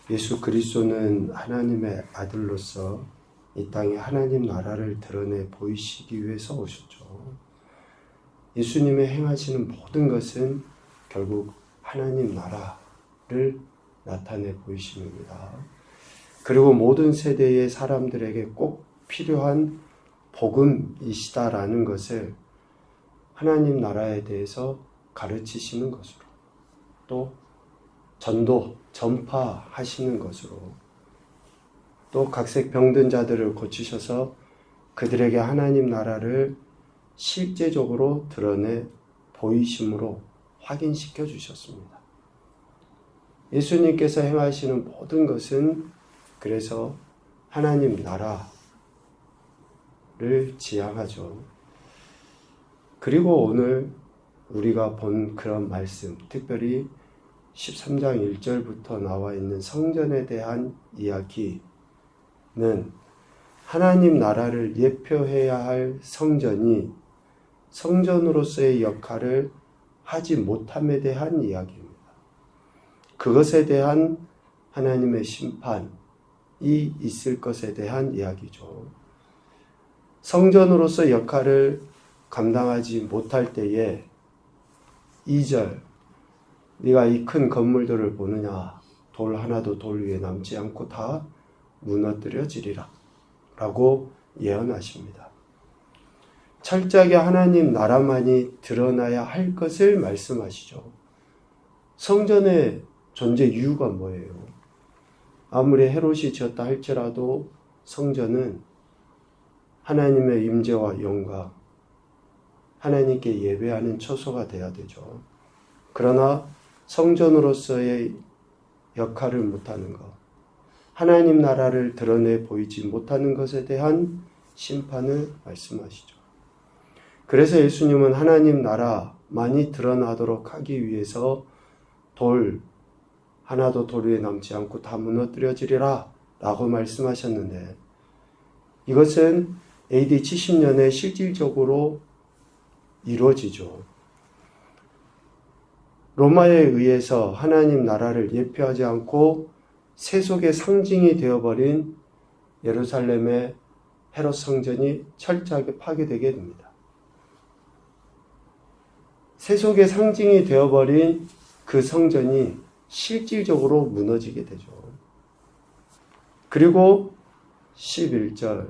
예수 그리스도는 하나님의 아들로서 이 땅에 하나님 나라를 드러내 보이시기 위해서 오셨죠. 예수님의 행하시는 모든 것은 결국 하나님 나라를 나타내 보이십니다. 그리고 모든 세대의 사람들에게 꼭 필요한 복음이시다라는 것을 하나님 나라에 대해서 가르치시는 것으로, 또 전파하시는 것으로, 또 각색 병든 자들을 고치셔서 그들에게 하나님 나라를 실제적으로 드러내 보이심으로 확인시켜 주셨습니다. 예수님께서 행하시는 모든 것은 그래서 하나님 나라를 지향하죠. 그리고 오늘 우리가 본 그런 말씀, 특별히 13장 1절부터 나와 있는 성전에 대한 이야기는 하나님 나라를 예표해야 할 성전이 성전으로서의 역할을 하지 못함에 대한 이야기입니다. 그것에 대한 하나님의 심판이 있을 것에 대한 이야기죠. 성전으로서 역할을 감당하지 못할 때에 2절, 네가 이 큰 건물들을 보느냐, 돌 하나도 돌 위에 남지 않고 다 무너뜨려지리라 라고 예언하십니다. 철저하게 하나님 나라만이 드러나야 할 것을 말씀하시죠. 성전의 존재 이유가 뭐예요? 아무리 헤롯이 지었다 할지라도 성전은 하나님의 임재와 영광, 하나님께 예배하는 처소가 되어야 되죠. 그러나 성전으로서의 역할을 못하는 것, 하나님 나라를 드러내 보이지 못하는 것에 대한 심판을 말씀하시죠. 그래서 예수님은 하나님 나라만이 드러나도록 하기 위해서 돌 하나도 돌 위에 남지 않고 다 무너뜨려지리라 라고 말씀하셨는데, 이것은 AD 70년에 실질적으로 이루어지죠. 로마에 의해서 하나님 나라를 예표하지 않고 세속의 상징이 되어버린 예루살렘의 헤롯 성전이 철저하게 파괴되게 됩니다. 세속의 상징이 되어버린 그 성전이 실질적으로 무너지게 되죠. 그리고 11절,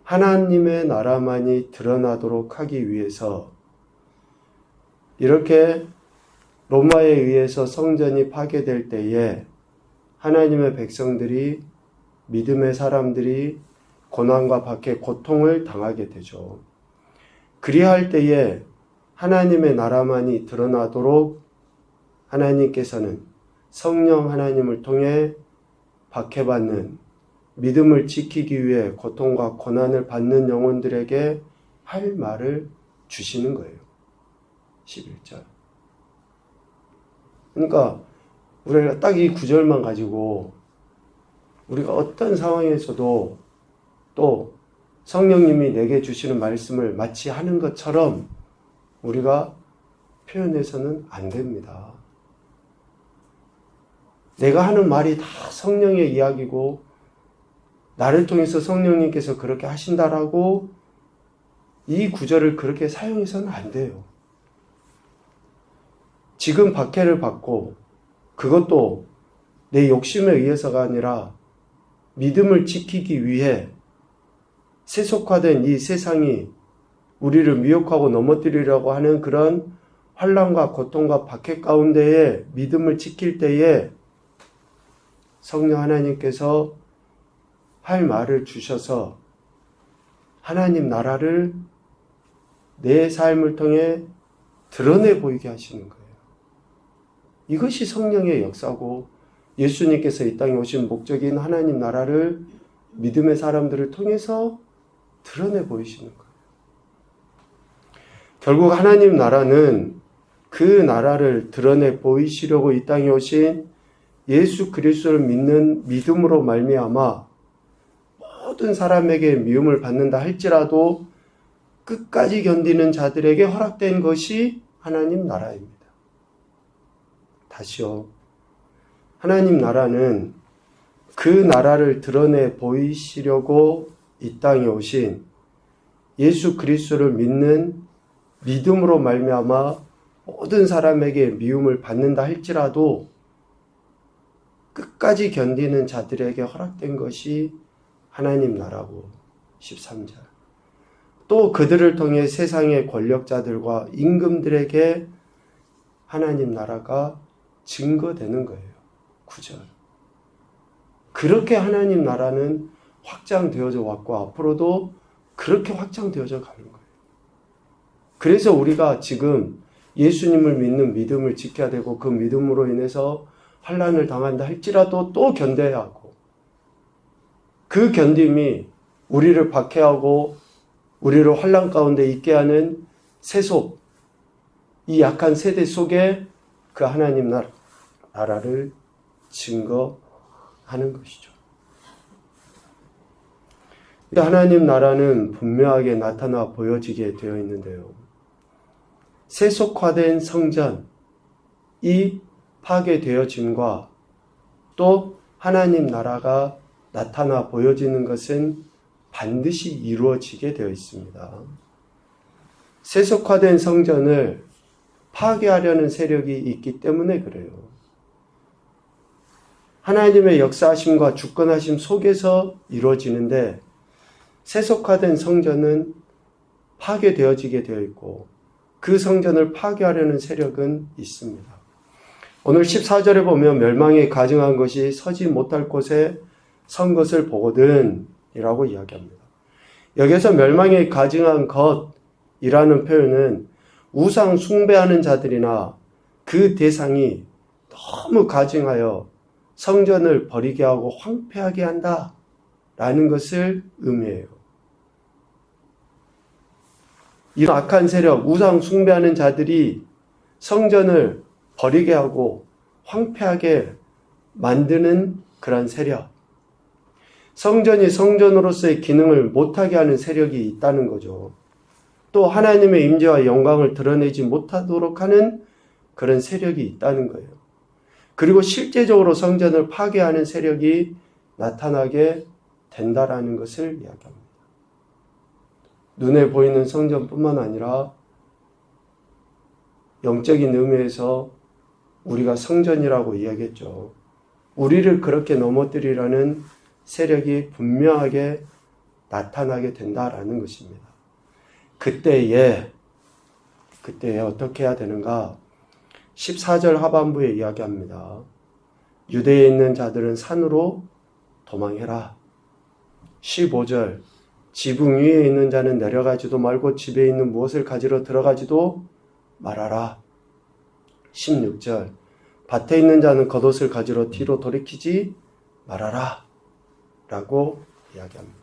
하나님의 나라만이 드러나도록 하기 위해서 이렇게 로마에 의해서 성전이 파괴될 때에 하나님의 백성들이, 믿음의 사람들이 고난과 박해, 고통을 당하게 되죠. 그리할 때에 하나님의 나라만이 드러나도록 하나님께서는 성령 하나님을 통해 박해받는, 믿음을 지키기 위해 고통과 고난을 받는 영혼들에게 할 말을 주시는 거예요. 11절. 그러니까 우리가 딱 이 구절만 가지고 우리가 어떤 상황에서도 또 성령님이 내게 주시는 말씀을 마치 하는 것처럼 우리가 표현해서는 안 됩니다. 내가 하는 말이 다 성령의 이야기고 나를 통해서 성령님께서 그렇게 하신다라고 이 구절을 그렇게 사용해서는 안 돼요. 지금 박해를 받고 그것도 내 욕심에 의해서가 아니라 믿음을 지키기 위해 세속화된 이 세상이 우리를 미혹하고 넘어뜨리려고 하는 그런 환난과 고통과 박해 가운데에 믿음을 지킬 때에 성령 하나님께서 할 말을 주셔서 하나님 나라를 내 삶을 통해 드러내 보이게 하시는 거예요. 이것이 성령의 역사고 예수님께서 이 땅에 오신 목적인 하나님 나라를 믿음의 사람들을 통해서 드러내 보이시는 거예요. 결국 하나님 나라는 그 나라를 드러내 보이시려고 이 땅에 오신 예수 그리스도를 믿는 믿음으로 말미암아 모든 사람에게 미움을 받는다 할지라도 끝까지 견디는 자들에게 허락된 것이 하나님 나라입니다. 다시요. 하나님 나라는 그 나라를 드러내 보이시려고 이 땅에 오신 예수 그리스도를 믿는 믿음으로 말미암아 모든 사람에게 미움을 받는다 할지라도 끝까지 견디는 자들에게 허락된 것이 하나님 나라고 13절. 또 그들을 통해 세상의 권력자들과 임금들에게 하나님 나라가 증거되는 거예요. 9절. 그렇게 하나님 나라는 확장되어져 왔고 앞으로도 그렇게 확장되어져 가는 거예요. 그래서 우리가 지금 예수님을 믿는 믿음을 지켜야 되고 그 믿음으로 인해서 환난을 당한다 할지라도 또 견뎌야 하고 그 견딤이 우리를 박해하고 우리를 환난 가운데 있게 하는 세속, 이 약한 세대 속에 그 하나님 나라를 증거하는 것이죠. 하나님 나라는 분명하게 나타나 보여지게 되어 있는데요. 세속화된 성전이 파괴되어짐과 또 하나님 나라가 나타나 보여지는 것은 반드시 이루어지게 되어 있습니다. 세속화된 성전을 파괴하려는 세력이 있기 때문에 그래요. 하나님의 역사하심과 주권하심 속에서 이루어지는데 세속화된 성전은 파괴되어지게 되어 있고 그 성전을 파괴하려는 세력은 있습니다. 오늘 14절에 보면 멸망에 가증한 것이 서지 못할 곳에 선 것을 보거든 이라고 이야기합니다. 여기서 멸망에 가증한 것이라는 표현은 우상 숭배하는 자들이나 그 대상이 너무 가증하여 성전을 버리게 하고 황폐하게 한다 라는 것을 의미해요. 이런 악한 세력, 우상 숭배하는 자들이 성전을 버리게 하고 황폐하게 만드는 그런 세력, 성전이 성전으로서의 기능을 못하게 하는 세력이 있다는 거죠. 또 하나님의 임재와 영광을 드러내지 못하도록 하는 그런 세력이 있다는 거예요. 그리고 실제적으로 성전을 파괴하는 세력이 나타나게 된다라는 것을 이야기합니다. 눈에 보이는 성전뿐만 아니라 영적인 의미에서 우리가 성전이라고 이야기했죠. 우리를 그렇게 넘어뜨리라는 세력이 분명하게 나타나게 된다라는 것입니다. 그때에 어떻게 해야 되는가? 14절 하반부에 이야기합니다. 유대에 있는 자들은 산으로 도망해라. 15절 지붕 위에 있는 자는 내려가지도 말고 집에 있는 무엇을 가지러 들어가지도 말아라. 16절 밭에 있는 자는 겉옷을 가지러 뒤로 돌이키지 말아라 라고 이야기합니다.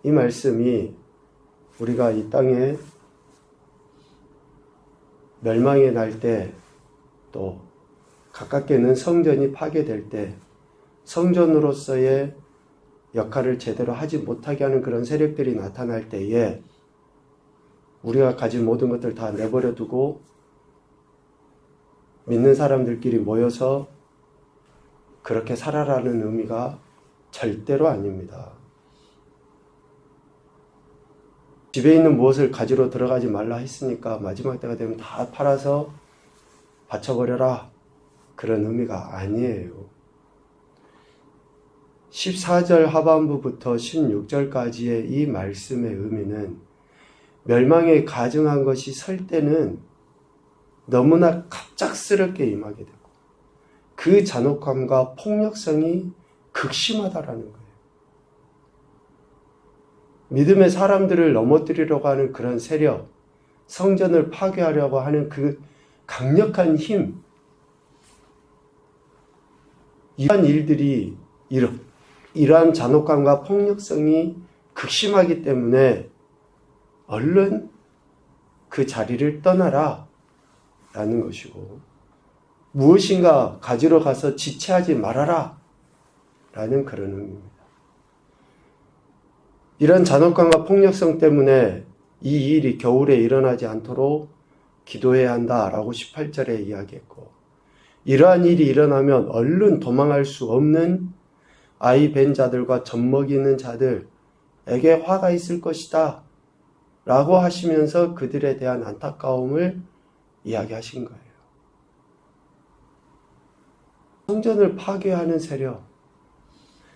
이 말씀이 우리가 이 땅에 멸망이 날 때 또 가깝게는 성전이 파괴될 때 성전으로서의 역할을 제대로 하지 못하게 하는 그런 세력들이 나타날 때에 우리가 가진 모든 것들 다 내버려 두고 믿는 사람들끼리 모여서 그렇게 살아라는 의미가 절대로 아닙니다. 집에 있는 무엇을 가지러 들어가지 말라 했으니까 마지막 때가 되면 다 팔아서 바쳐버려라. 그런 의미가 아니에요. 14절 하반부부터 16절까지의 이 말씀의 의미는 멸망에 가증한 것이 설 때는 너무나 갑작스럽게 임하게 되고 그 잔혹함과 폭력성이 극심하다라는 거예요. 믿음의 사람들을 넘어뜨리려고 하는 그런 세력, 성전을 파괴하려고 하는 그 강력한 힘, 이러한 일들이 이러한 잔혹감과 폭력성이 극심하기 때문에 얼른 그 자리를 떠나라 라는 것이고 무엇인가 가지러 가서 지체하지 말아라 라는 그런 의미입니다. 이런 잔혹감과 폭력성 때문에 이 일이 겨울에 일어나지 않도록 기도해야 한다라고 18절에 이야기했고 이러한 일이 일어나면 얼른 도망할 수 없는 아이 벤 자들과 젖먹이는 자들에게 화가 있을 것이다 라고 하시면서 그들에 대한 안타까움을 이야기하신 거예요. 성전을 파괴하는 세력,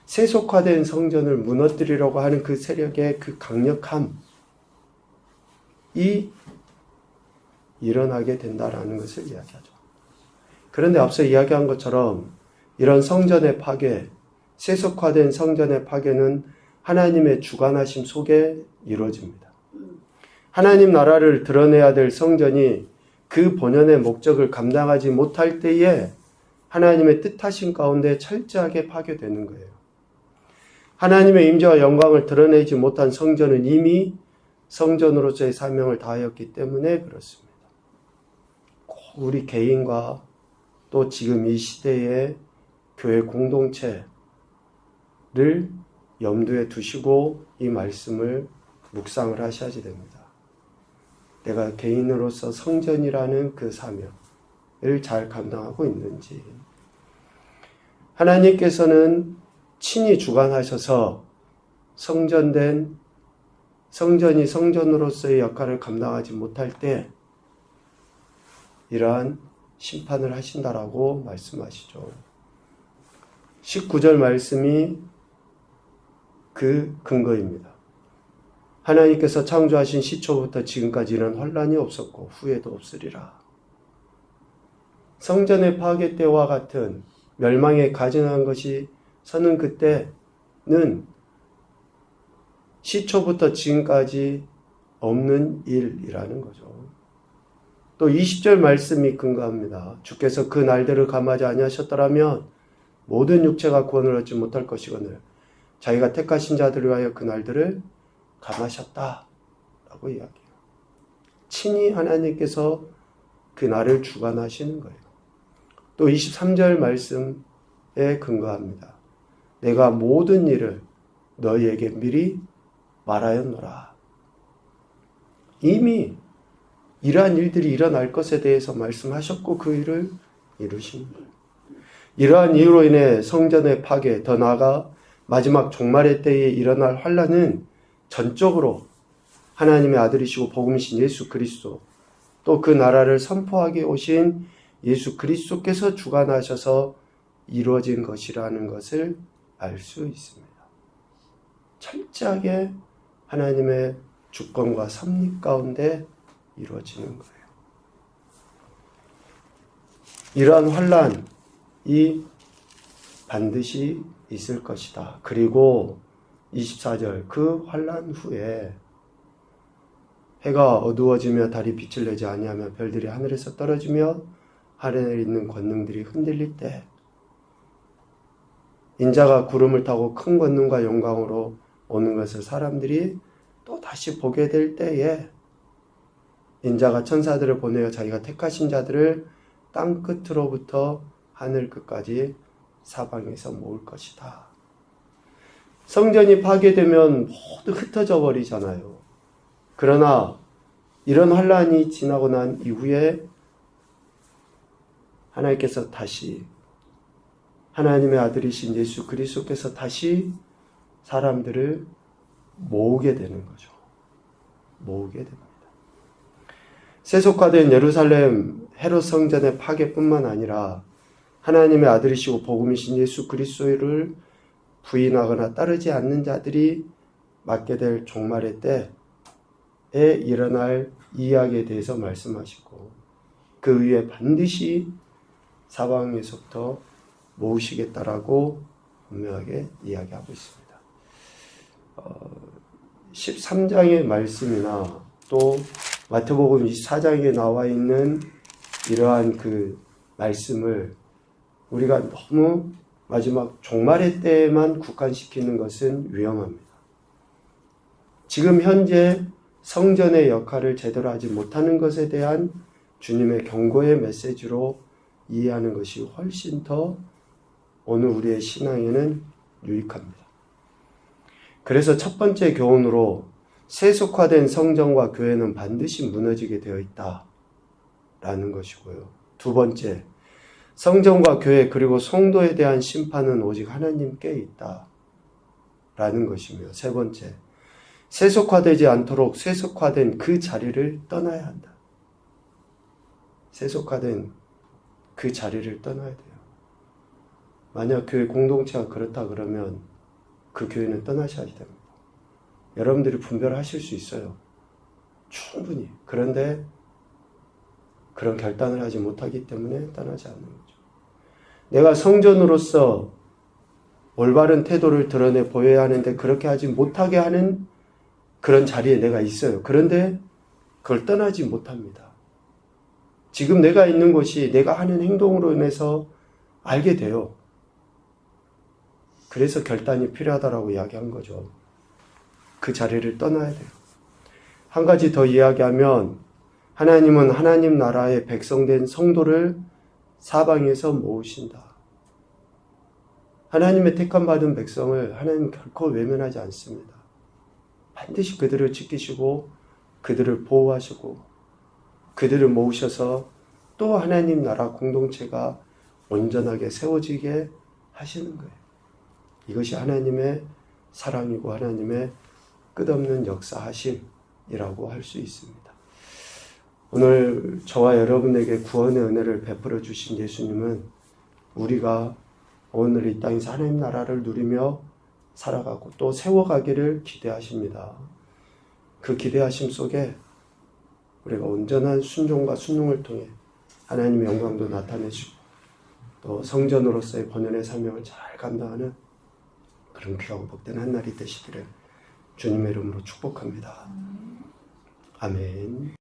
세속화된 성전을 무너뜨리려고 하는 그 세력의 그 강력함이 일어나게 된다라는 것을 이야기하죠. 그런데 앞서 이야기한 것처럼 이런 성전의 파괴, 세속화된 성전의 파괴는 하나님의 주관하심 속에 이루어집니다. 하나님 나라를 드러내야 될 성전이 그 본연의 목적을 감당하지 못할 때에 하나님의 뜻하신 가운데 철저하게 파괴되는 거예요. 하나님의 임재와 영광을 드러내지 못한 성전은 이미 성전으로서의 사명을 다하였기 때문에 그렇습니다. 우리 개인과 또 지금 이 시대의 교회 공동체를 염두에 두시고 이 말씀을 묵상을 하셔야지 됩니다. 내가 개인으로서 성전이라는 그 사명을 잘 감당하고 있는지. 하나님께서는 친히 주관하셔서 성전이 성전으로서의 역할을 감당하지 못할 때 이러한 심판을 하신다라고 말씀하시죠. 19절 말씀이 그 근거입니다. 하나님께서 창조하신 시초부터 지금까지 이런 혼란이 없었고 후회도 없으리라. 성전의 파괴 때와 같은 멸망에 가증한 것이 서는 그때는 시초부터 지금까지 없는 일이라는 거죠. 또 20절 말씀이 근거합니다. 주께서 그 날들을 감하지 아니하셨더라면 모든 육체가 구원을 얻지 못할 것이거늘 자기가 택하신 자들을 위하여 그 날들을 감하셨다 라고 이야기해요. 친히 하나님께서 그 날을 주관하시는 거예요. 또 23절 말씀에 근거합니다. 내가 모든 일을 너희에게 미리 말하였노라. 이미 이러한 일들이 일어날 것에 대해서 말씀하셨고 그 일을 이루신 거예요. 이러한 이유로 인해 성전의 파괴, 더 나아가 마지막 종말의 때에 일어날 환란은 전적으로 하나님의 아들이시고 복음이신 예수 그리스도, 또 그 나라를 선포하게 오신 예수 그리스도께서 주관하셔서 이루어진 것이라는 것을 알 수 있습니다. 철저하게 하나님의 주권과 섭리 가운데 이루어지는 거예요. 이러한 환란이 반드시 있을 것이다. 그리고 24절 그 환란 후에 해가 어두워지며 달이 빛을 내지 아니하며 별들이 하늘에서 떨어지며 하늘에 있는 권능들이 흔들릴 때 인자가 구름을 타고 큰 권능과 영광으로 오는 것을 사람들이 또 다시 보게 될 때에 인자가 천사들을 보내어 자기가 택하신 자들을 땅 끝으로부터 하늘 끝까지 사방에서 모을 것이다. 성전이 파괴되면 모두 흩어져 버리잖아요. 그러나 이런 환란이 지나고 난 이후에 하나님께서 다시 하나님의 아들이신 예수 그리스도께서 다시 사람들을 모으게 되는 거죠. 모으게 됩니다. 세속화된 예루살렘 헤롯 성전의 파괴뿐만 아니라 하나님의 아들이시고 복음이신 예수 그리스도를 부인하거나 따르지 않는 자들이 맞게 될 종말의 때에 일어날 이야기에 대해서 말씀하시고 그 위에 반드시 사방에서부터 모으시겠다라고 분명하게 이야기하고 있습니다. 13장의 말씀이나 또 마태복음 24장에 나와 있는 이러한 그 말씀을 우리가 너무 마지막 종말의 때에만 국한시키는 것은 위험합니다. 지금 현재 성전의 역할을 제대로 하지 못하는 것에 대한 주님의 경고의 메시지로 이해하는 것이 훨씬 더 오늘 우리의 신앙에는 유익합니다. 그래서 첫 번째 교훈으로 세속화된 성전과 교회는 반드시 무너지게 되어 있다라는 것이고요. 두 번째, 성전과 교회 그리고 성도에 대한 심판은 오직 하나님께 있다 라는 것이며, 세 번째, 세속화되지 않도록 세속화된 그 자리를 떠나야 한다. 세속화된 그 자리를 떠나야 돼요. 만약 교회 공동체가 그렇다 그러면 그 교회는 떠나셔야 됩니다. 여러분들이 분별하실 수 있어요. 충분히. 그런데 그런 결단을 하지 못하기 때문에 떠나지 않는 거죠. 내가 성전으로서 올바른 태도를 드러내 보여야 하는데 그렇게 하지 못하게 하는 그런 자리에 내가 있어요. 그런데 그걸 떠나지 못합니다. 지금 내가 있는 곳이 내가 하는 행동으로 인해서 알게 돼요. 그래서 결단이 필요하다라고 이야기한 거죠. 그 자리를 떠나야 돼요. 한 가지 더 이야기하면, 하나님은 하나님 나라의 백성된 성도를 사방에서 모으신다. 하나님의 택함 받은 백성을 하나님 결코 외면하지 않습니다. 반드시 그들을 지키시고 그들을 보호하시고 그들을 모으셔서 또 하나님 나라 공동체가 온전하게 세워지게 하시는 거예요. 이것이 하나님의 사랑이고 하나님의 끝없는 역사하심이라고 할 수 있습니다. 오늘 저와 여러분에게 구원의 은혜를 베풀어 주신 예수님은 우리가 오늘 이 땅에서 하나님 나라를 누리며 살아가고 또 세워가기를 기대하십니다. 그 기대하심 속에 우리가 온전한 순종과 순응을 통해 하나님의 영광도 나타내시고 또 성전으로서의 본연의 사명을 잘 감당하는 그런 귀하고 복된 한 날이 되시기를 주님의 이름으로 축복합니다. 아멘.